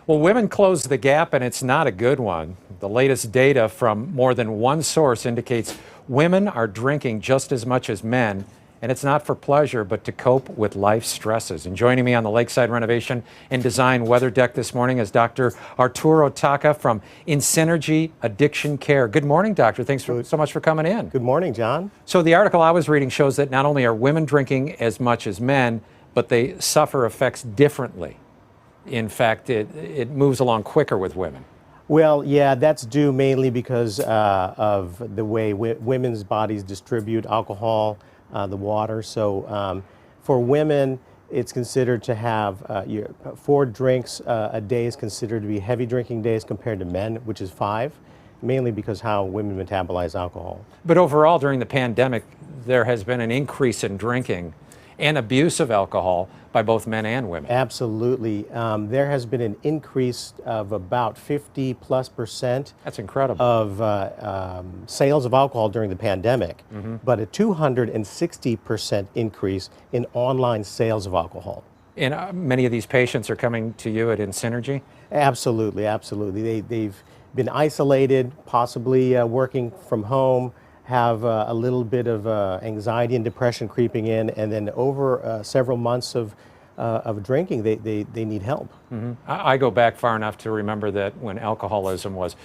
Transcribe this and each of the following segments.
Well, women close the gap, and it's not a good one. The latest data from more than one source indicates women are drinking just as much as men, and it's not for pleasure, but to cope with life stresses. And joining me on the Lakeside Renovation and Design Weather Deck this morning is Dr. Arturo Taca from InSynergy Addiction Care. Good morning, doctor. Thanks so much for coming in. Good morning, John. So the article I was reading shows that not only are women drinking as much as men, but they suffer effects differently. In fact, it moves along quicker with women. Well, yeah, that's due mainly because of the way women's bodies distribute alcohol, the water. So for women, it's considered to have 4 drinks a day is considered to be heavy drinking days compared to men, which is 5, mainly because how women metabolize alcohol. But overall, during the pandemic, there has been an increase in drinking and abuse of alcohol by both men and women. Absolutely. There has been an increase of about 50+% That's incredible. of sales of alcohol during the pandemic, but a 260% increase in online sales of alcohol. And many of these patients are coming to you at InSynergy? Absolutely, absolutely. They've been isolated, possibly working from home, have a little bit of anxiety and depression creeping in, and then over several months of drinking, they need help. I go back far enough to remember that when alcoholism was,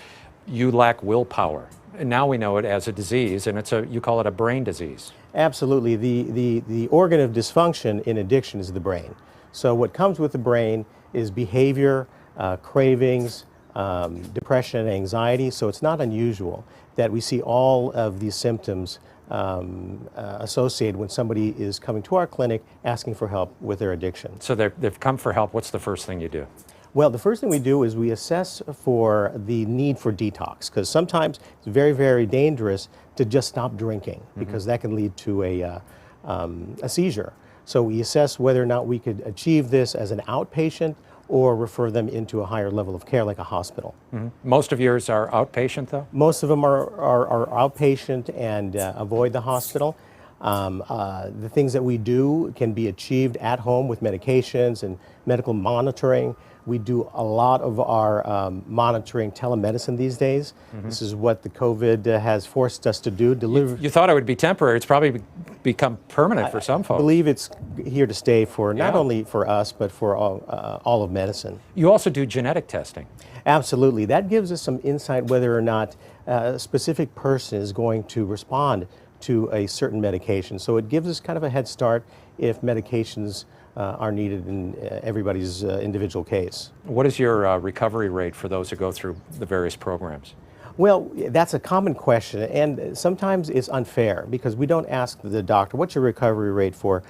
you lack willpower. And now we know it as a disease, and you call it a brain disease. Absolutely. The organ of dysfunction in addiction is the brain. So what comes with the brain is behavior, cravings, depression and anxiety, so it's not unusual that we see all of these symptoms associated when somebody is coming to our clinic asking for help with their addiction. So they've come for help. What's the first thing you do? Well, the first thing we do is we assess for the need for detox, because sometimes it's very, very dangerous to just stop drinking, because that can lead to a seizure. So we assess whether or not we could achieve this as an outpatient or refer them into a higher level of care like a hospital. Most of yours are outpatient, though? Most of them are outpatient and avoid the hospital. The things that we do can be achieved at home with medications and medical monitoring. We do a lot of our monitoring telemedicine these days. This is what the COVID has forced us to do. You thought it would be temporary. It's probably become permanent for some folks. I believe it's here to stay for not only for us, but for all of medicine. You also do genetic testing. Absolutely. That gives us some insight whether or not a specific person is going to respond to a certain medication. So it gives us kind of a head start if medications are needed in everybody's individual case. What is your recovery rate for those who go through the various programs? Well, that's a common question, and sometimes it's unfair because we don't ask the doctor, what's your recovery rate for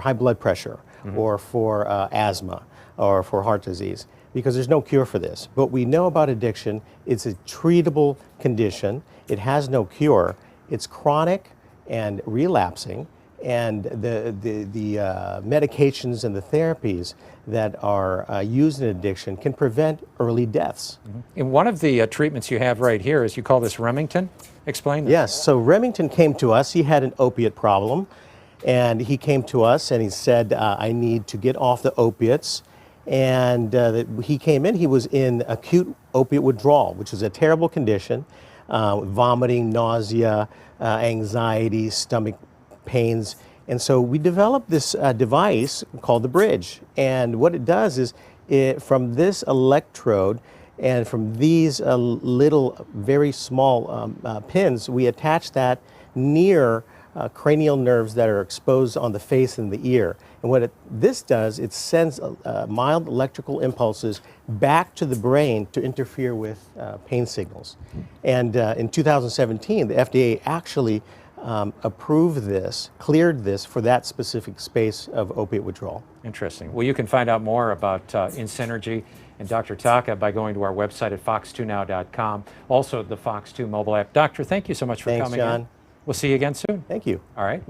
high blood pressure or for asthma or for heart disease? Because there's no cure for this. But we know about addiction. It's a treatable condition. It has no cure. It's chronic and relapsing, and the medications and the therapies that are used in addiction can prevent early deaths. And one of the treatments you have right here is, you call this Remington? Explain that. Yes, so Remington came to us. He had an opiate problem, and he came to us and he said, I need to get off the opiates. And he came in, he was in acute opiate withdrawal, which is a terrible condition, vomiting, nausea, anxiety, stomach pains. And so we developed this device called the Bridge. And what it does is, from this electrode and from these little, very small pins, we attach that near cranial nerves that are exposed on the face and the ear. And what this does, it sends mild electrical impulses back to the brain to interfere with pain signals. And in 2017, the FDA actually approved this, cleared this for that specific space of opiate withdrawal. Interesting. Well, you can find out more about InSynergy and Dr. Taca by going to our website at fox2now.com, also the Fox 2 mobile app. Doctor, thank you so much for coming in. Thanks, John. We'll see you again soon. Thank you. All right.